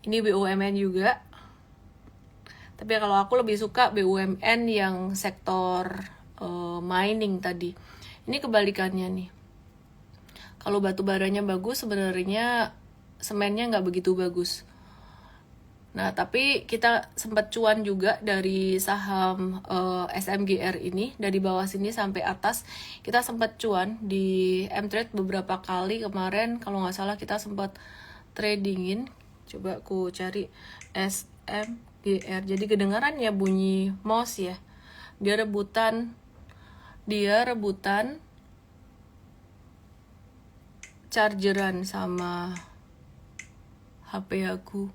Ini BUMN juga. Tapi kalau aku lebih suka BUMN yang sektor mining tadi. Ini kebalikannya nih. Kalau batu baranya bagus, sebenarnya semennya nggak begitu bagus. Nah, tapi kita sempat cuan juga dari saham SMGR ini. Dari bawah sini sampai atas, kita sempat cuan di M-Trade beberapa kali kemarin. Kalau nggak salah kita sempat tradingin. Coba aku cari SMGR. Jadi kedengaran ya bunyi mouse ya. Dia rebutan chargeran sama HP aku.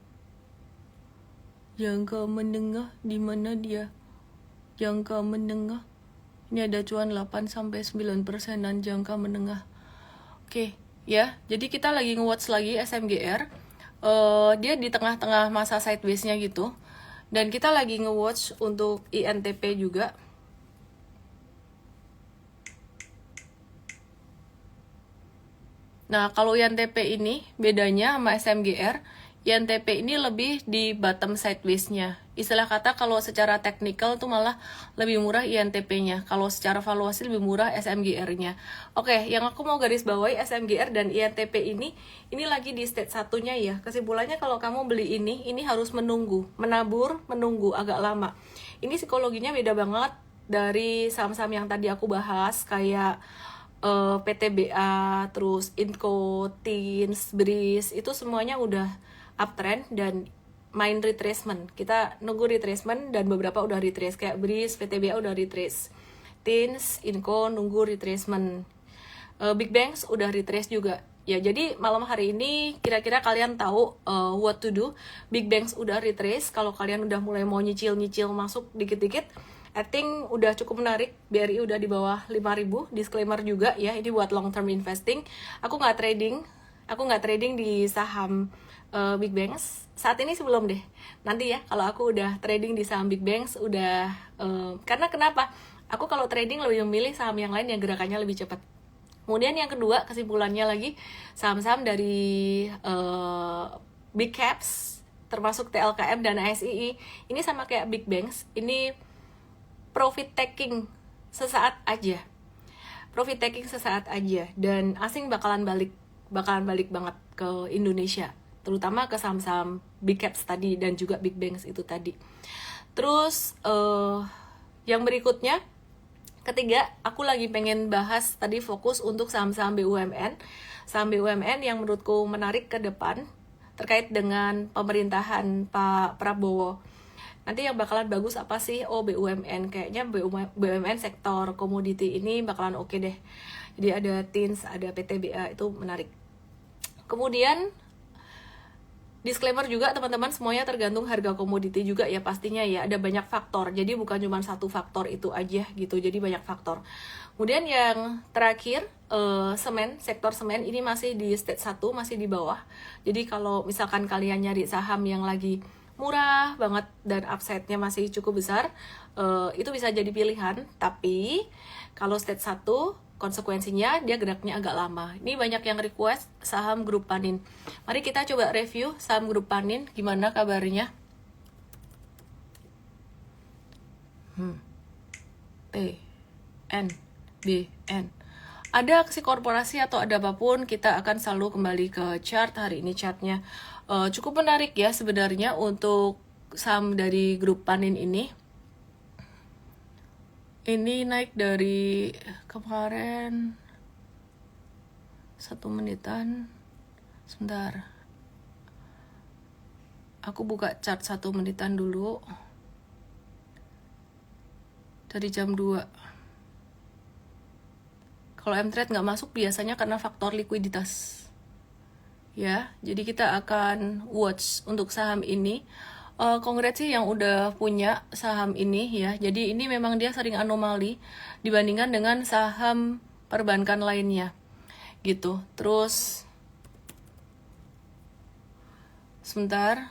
Jangka menengah, di mana dia? Jangka menengah. Ini ada cuan 8-9% jangka menengah. Oke, ya. Jadi kita lagi nge-watch lagi SMGR. Dia di tengah-tengah masa sideways-nya gitu. Dan kita lagi nge-watch untuk INTP juga. Nah, kalau INTP ini bedanya sama SMGR, INTP ini lebih di bottom sideways-nya. Istilah kata kalau secara teknikal tuh malah lebih murah INTP-nya. Kalau secara valuasi lebih murah SMGR-nya. Oke, yang aku mau garis bawahi SMGR dan INTP ini lagi di stage satunya ya. Kesimpulannya kalau kamu beli ini harus menunggu, menabur, menunggu agak lama. Ini psikologinya beda banget dari saham-saham yang tadi aku bahas kayak PTBA, terus Inco, Teens, Breeze, itu semuanya udah uptrend dan main retracement. Kita nunggu retracement dan beberapa udah retrace kayak Breeze, PTBA udah retrace. Teens, Inco nunggu retracement. Big Bangs udah retrace juga. Ya, jadi malam hari ini kira-kira kalian tahu what to do. Big Bangs udah retrace. Kalau kalian udah mulai mau nyicil-nyicil masuk dikit-dikit, I think udah cukup menarik. BRI udah di bawah 5.000. Disclaimer juga ya, ini buat long term investing. Aku nggak trading di saham Big Bangs. Saat ini sebelum deh. Nanti ya kalau aku udah trading di saham Big Bangs udah karena kenapa? Aku kalau trading lebih memilih saham yang lain yang gerakannya lebih cepat. Kemudian yang kedua, kesimpulannya lagi, saham-saham dari big caps termasuk TLKM dan ASII ini sama kayak Big Bangs, ini profit taking sesaat aja. Profit taking sesaat aja dan asing bakalan balik banget ke Indonesia, terutama ke saham-saham big caps tadi dan juga Big Bangs itu tadi. Terus yang berikutnya, ketiga, aku lagi pengen bahas tadi fokus untuk saham-saham BUMN. Saham BUMN yang menurutku menarik ke depan terkait dengan pemerintahan Pak Prabowo. Nanti yang bakalan bagus apa sih? Oh, BUMN. Kayaknya BUMN sektor komoditi ini bakalan oke deh. Jadi ada Teens, ada PTBA, itu menarik. Kemudian disclaimer juga teman-teman, semuanya tergantung harga komoditi juga ya pastinya ya, ada banyak faktor, jadi bukan cuma satu faktor itu aja gitu, jadi banyak faktor. Kemudian yang terakhir, semen, sektor semen ini masih di stage 1, masih di bawah. Jadi kalau misalkan kalian nyari saham yang lagi murah banget dan upside-nya masih cukup besar, itu bisa jadi pilihan. Tapi kalau stage 1, konsekuensinya dia geraknya agak lama. Ini banyak yang request saham grup Panin. Mari kita coba review saham grup Panin, gimana kabarnya. P, N, B, N. Ada aksi korporasi atau ada apapun, kita akan selalu kembali ke chart. Hari ini chartnya cukup menarik ya sebenarnya untuk saham dari grup Panin ini. Ini naik dari kemarin 1 menitan. Sebentar, aku buka chart 1 menitan dulu. Dari jam 2. Kalau M-Trade nggak masuk biasanya karena faktor likuiditas. Ya, jadi kita akan watch untuk saham ini. Congrats sih yang udah punya saham ini ya. Jadi ini memang dia sering anomali dibandingkan dengan saham perbankan lainnya gitu. Terus sebentar,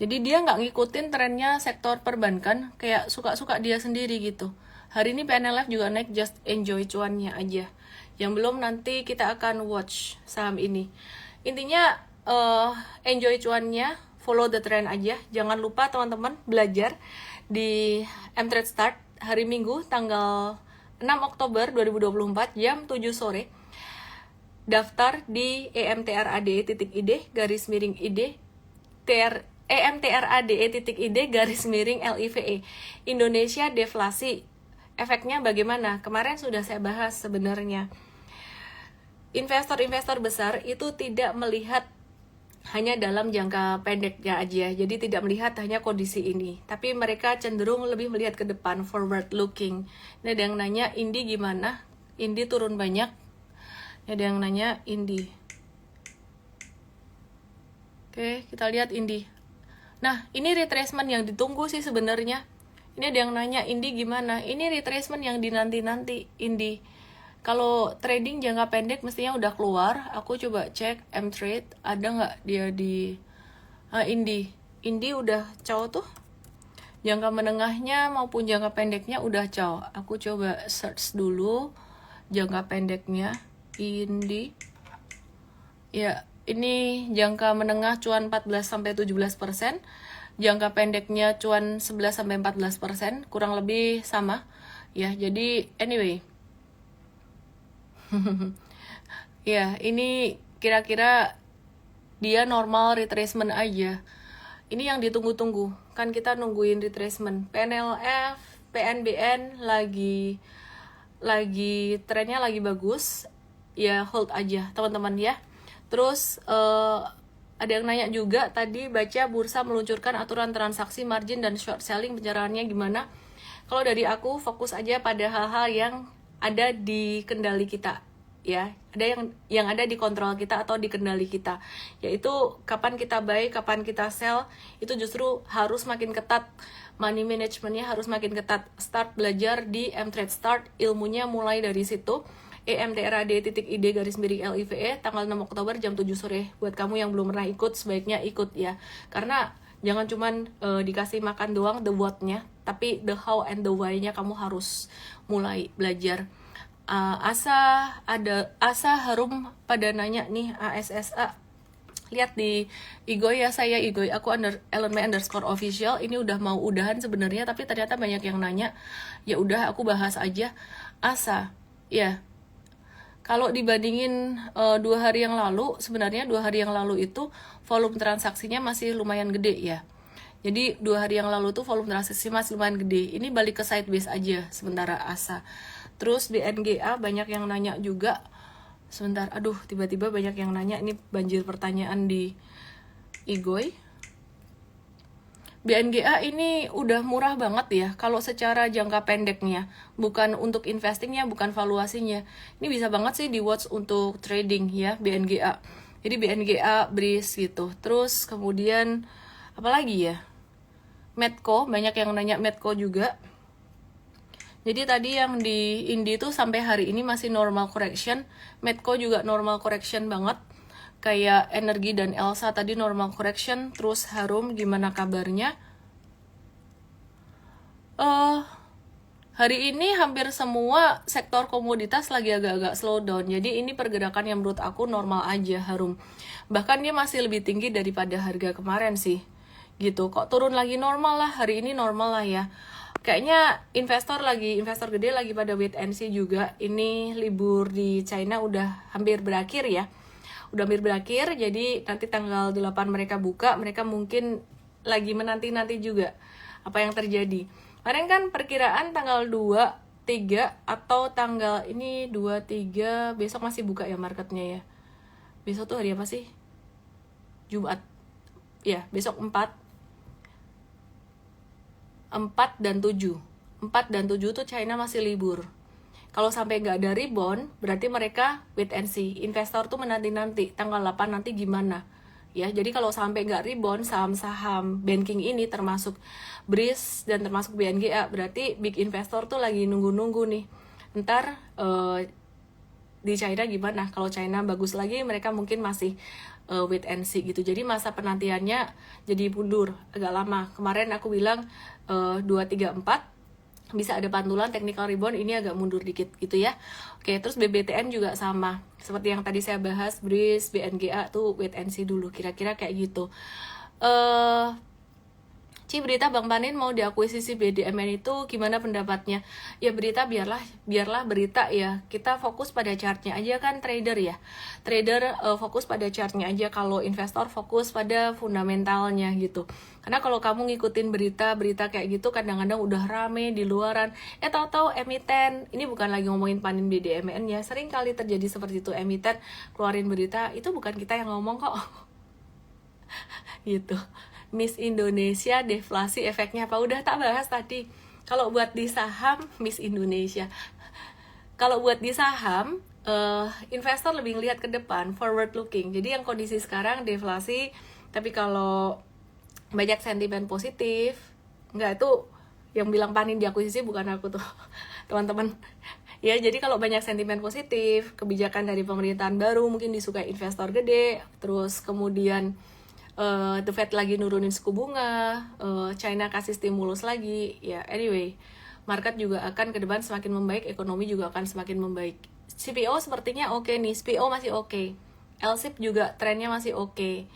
jadi dia nggak ngikutin trennya sektor perbankan, kayak suka-suka dia sendiri gitu. Hari ini PNLF juga naik, just enjoy cuannya aja. Yang belum, nanti kita akan watch saham ini. Intinya enjoy cuannya, follow the trend aja. Jangan lupa teman-teman belajar di M-Trade Start hari Minggu tanggal 6 Oktober 2024 jam 7 sore. Daftar di emtrade.id garis miring id emtrade.id garis miring LIVE. Indonesia deflasi, efeknya bagaimana? Kemarin sudah saya bahas sebenarnya. Investor-investor besar itu tidak melihat hanya dalam jangka pendeknya aja, jadi tidak melihat hanya kondisi ini, tapi mereka cenderung lebih melihat ke depan, forward looking. Ini ada yang nanya, Indi gimana? Indi turun banyak. Ini ada yang nanya, Indi. Oke, kita lihat Indi. Nah, ini retracement yang ditunggu sih sebenarnya. Ini ada yang nanya, Indi gimana? Ini retracement yang dinanti-nanti, Indi. Kalau trading jangka pendek mestinya udah keluar. Aku coba cek M-Trade, ada nggak dia di Indi. Indi udah caw tuh. Jangka menengahnya maupun jangka pendeknya udah caw. Aku coba search dulu jangka pendeknya Indi. Ya, ini jangka menengah cuan 14-17%, jangka pendeknya cuan 11-14%, kurang lebih sama ya. Jadi anyway, ya ini kira-kira dia normal retracement aja. Ini yang ditunggu-tunggu, kan kita nungguin retracement. PNLF, PNBN lagi trennya lagi bagus, ya hold aja teman-teman ya. Terus ada yang nanya juga tadi, baca bursa meluncurkan aturan transaksi margin dan short selling, pencerahannya gimana? Kalau dari aku fokus aja pada hal-hal yang ada di kendali kita ya, ada yang ada di kontrol kita atau di kendali kita, yaitu kapan kita buy, kapan kita sell. Itu justru harus makin ketat, money managementnya harus makin ketat. Start belajar di M-Trade Start, ilmunya mulai dari situ. EMTRAD.ID_LIVE tanggal 6 Oktober jam 7 sore. Buat kamu yang belum pernah ikut, sebaiknya ikut ya. Karena jangan cuman dikasih makan doang the what-nya, tapi the how and the why-nya kamu harus mulai belajar. Asa Harum pada nanya nih, ASSA. Lihat di Igoy ya, saya Igoy, aku @elonme_official. Ini udah mau udahan sebenarnya, tapi ternyata banyak yang nanya. Ya udah, aku bahas aja. Asa, ya. Kalau dibandingin 2 hari yang lalu, sebenarnya 2 hari yang lalu itu volume transaksinya masih lumayan gede ya. Jadi 2 hari yang lalu tuh volume transaksi masih lumayan gede. Ini balik ke sideways aja sementara Asa. Terus BNGA banyak yang nanya juga. Sebentar, aduh tiba-tiba banyak yang nanya, ini banjir pertanyaan di Igoy. BNGA ini udah murah banget ya kalau secara jangka pendeknya, bukan untuk investingnya, bukan valuasinya. Ini bisa banget sih di watch untuk trading ya, BNGA. Jadi BNGA, BRIS gitu. Terus kemudian apalagi ya, Medco, banyak yang nanya Medco juga. Jadi tadi yang di Indi tuh sampai hari ini masih normal correction. Medco juga normal correction banget. Kayak Energi dan Elsa tadi normal correction. Terus Harum gimana kabarnya? Hari ini hampir semua sektor komoditas lagi agak-agak slow down. Jadi ini pergerakan yang menurut aku normal aja, Harum. Bahkan dia masih lebih tinggi daripada harga kemarin sih. Gitu. Kok turun lagi normal lah, hari ini normal lah ya. Kayaknya investor gede lagi pada wait and see juga. Ini libur di China udah hampir berakhir ya. Udah hampir berakhir, jadi nanti tanggal 8 mereka buka, mereka mungkin lagi menanti-nanti juga apa yang terjadi. Kemarin kan perkiraan tanggal 2, 3 atau tanggal ini 2, 3, besok masih buka ya marketnya ya. Besok tuh hari apa sih? Jumat. Ya, besok 4 dan 7. 4 dan 7 tuh China masih libur. Kalau sampai nggak ada rebound, berarti mereka wait and see. Investor tuh menanti-nanti, tanggal 8 nanti gimana. Ya, jadi kalau sampai nggak rebound, saham-saham banking ini termasuk BRIS dan termasuk BNGA, berarti big investor tuh lagi nunggu-nunggu nih. Ntar di China gimana? Kalau China bagus lagi, mereka mungkin masih wait and see gitu. Jadi masa penantiannya jadi mundur agak lama. Kemarin aku bilang 2, 3, 4 bisa ada pantulan technical rebound, ini agak mundur dikit gitu ya. Oke, terus BBTN juga sama. Seperti yang tadi saya bahas, BRIS, BNGA tuh wait and see dulu, kira-kira kayak gitu. Ci, berita Bang Panin mau diakuisisi BDMN itu gimana pendapatnya? Ya berita biarlah berita ya. Kita fokus pada chartnya aja kan, trader ya. Trader fokus pada chartnya aja, kalau investor fokus pada fundamentalnya gitu. Karena kalau kamu ngikutin berita kayak gitu kadang-kadang udah rame di luaran, tahu-tahu emiten, ini bukan lagi ngomongin Panin BDMN ya, sering kali terjadi seperti itu, emiten keluarin berita, itu bukan kita yang ngomong kok. Gitu. Miss Indonesia deflasi efeknya apa? Udah tak bahas tadi. Kalau buat di saham, Miss Indonesia. Kalau buat di saham, investor lebih ngelihat ke depan, forward looking. Jadi yang kondisi sekarang deflasi, tapi kalau banyak sentimen positif, enggak, itu yang bilang Panin diakuisisi bukan aku tuh, teman-teman. Ya, jadi kalau banyak sentimen positif, kebijakan dari pemerintahan baru mungkin disukai investor gede, terus kemudian The Fed lagi nurunin suku bunga, China kasih stimulus lagi, ya anyway, market juga akan ke depan semakin membaik, ekonomi juga akan semakin membaik. CPO sepertinya oke nih, CPO masih oke. LSIP juga trennya masih oke.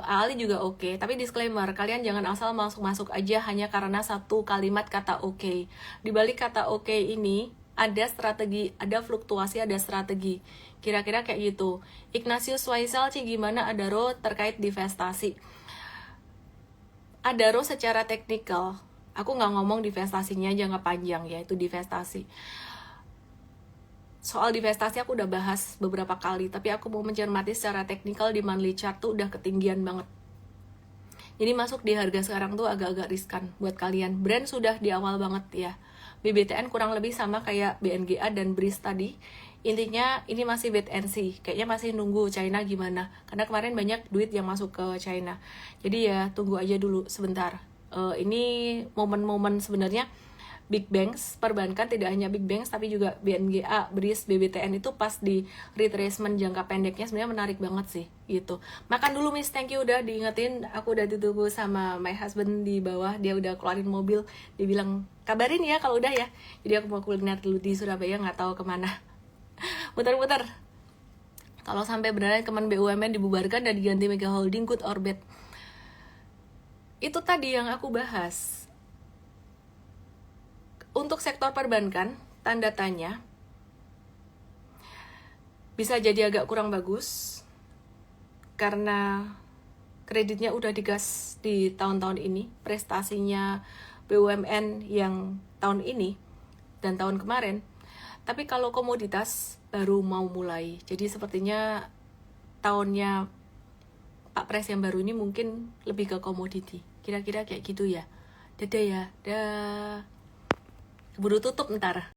Ali juga oke. Tapi disclaimer, kalian jangan asal masuk-masuk aja hanya karena satu kalimat kata oke. Di balik kata oke ini ada strategi, ada fluktuasi, ada strategi. Kira-kira kayak gitu. Ignatius Faisal, gimana Adaro terkait divestasi? Adaro secara teknikal, aku nggak ngomong divestasinya jangka panjang ya, itu divestasi. Soal divestasi aku udah bahas beberapa kali, tapi aku mau mencermati secara teknikal di monthly chart tuh udah ketinggian banget. Jadi masuk di harga sekarang tuh agak-agak riskan buat kalian. Brand sudah di awal banget ya. BBTN kurang lebih sama kayak BNGA dan BRIS tadi. Intinya ini masih wait and see. Kayaknya masih nunggu China gimana. Karena kemarin banyak duit yang masuk ke China. Jadi ya tunggu aja dulu sebentar. Ini momen-momen sebenarnya big banks, perbankan tidak hanya big banks tapi juga BNGA, BRIS, BBTN itu pas di retracement jangka pendeknya sebenarnya menarik banget sih gitu. Makan dulu Miss, thank you udah diingetin. Aku udah ditunggu sama my husband di bawah, dia udah keluarin mobil, dia bilang kabarin ya kalau udah ya. Jadi aku mau kuliner dulu di Surabaya, nggak tahu kemana. Muter-muter. Kalau sampai beneran Kemen BUMN dibubarkan dan diganti Mega Holding, good or bad? Itu tadi yang aku bahas. Untuk sektor perbankan, tanda tanya, bisa jadi agak kurang bagus, karena kreditnya udah digas di tahun-tahun ini, prestasinya BUMN yang tahun ini dan tahun kemarin. Tapi kalau komoditas baru mau mulai, jadi sepertinya tahunnya Pak Pres yang baru ini mungkin lebih ke komoditi. Kira-kira kayak gitu ya. Dadah ya, dah. Keburu tutup ntar.